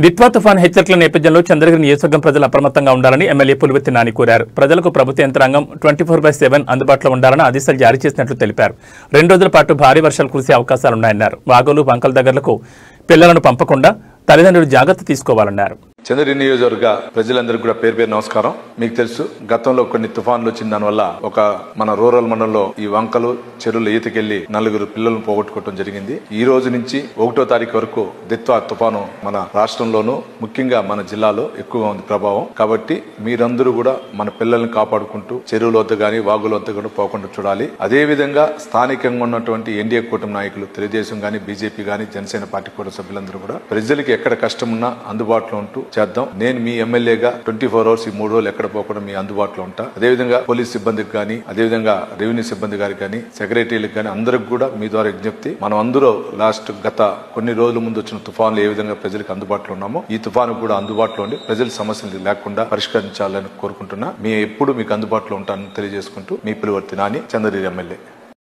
దిత్వా తుఫాన్ హెచ్చరికల నేపథ్యంలో చంద్రగిరి నియోజకవర్గం ప్రజలు అప్రమత్తంగా ఉండాలని ఎమ్మెల్యే పులివర్తి నాని కోరారు. ప్రజలకు ప్రభుత్వ యంత్రాంగం 24/7 అందుబాటులో ఉండాలని ఆదేశాలు జారీ చేసినట్లు తెలిపారు. 2 రోజుల పాటు భారీ వర్షాలు కురిసే అవకాశాలున్నాయన్నారు. వాగులు వంకల దగ్గరకు పిల్లలను పంపకుండా తల్లిదండ్రులు జాగ్రత్త తీసుకోవాలన్నారు. చంద్రగిరి నియోజకవర్గ ప్రజలందరికీ కూడా పేరు నమస్కారం. మీకు తెలుసు, గతంలో కొన్ని తుఫాన్లు వచ్చిన దానివల్ల మన రూరల్ మండలంలో ఈ వంకలు చెరువులు ఈతకెళ్లి 4 పిల్లలను పోగొట్టుకోవడం జరిగింది. ఈ రోజు నుంచి 1వ తారీఖు వరకు దిత్వా తుఫాను మన రాష్ట్రంలోనూ ముఖ్యంగా మన జిల్లాలో ఎక్కువగా ఉంది ప్రభావం. కాబట్టి మీరందరూ కూడా మన పిల్లల్ని కాపాడుకుంటూ చెరువుల వద్ద గానీ వాగుల వద్ద కూడా పోకుండా చూడాలి. అదే విధంగా స్థానికంగా ఉన్నటువంటి ఎన్డీఏ కూటమి నాయకులు తెలుగుదేశం గానీ బీజేపీ గానీ జనసేన పార్టీ కూడా సభ్యులందరూ కూడా ప్రజలకి ఎక్కడ కష్టం ఉన్నా అందుబాటులో ఉంటూ చేద్దాం. నేను మీ ఎమ్మెల్యేగా 24 hours ఈ 3 రోజులు ఎక్కడ పోకుండా మీ అందుబాటులో ఉంటా. అదేవిధంగా పోలీస్ సిబ్బందికి కానీ అదేవిధంగా రెవెన్యూ సిబ్బంది గారికి కానీ సెక్రటరీలకు కానీ అందరికి కూడా మీ ద్వారా విజ్ఞప్తి, మనం అందరూ గత కొన్ని రోజుల ముందు వచ్చిన తుఫాన్లు ఏ విధంగా ప్రజలకు అందుబాటులో ఉన్నామో ఈ తుఫాను కూడా అందుబాటులో ఉండి ప్రజల సమస్యలు లేకుండా పరిష్కరించాలని కోరుకుంటున్నా. మీ ఎప్పుడు మీకు అందుబాటులో ఉంటానని తెలియజేసుకుంటూ మీ పులివర్తి నాని, చంద్రగిరి ఎమ్మెల్యే.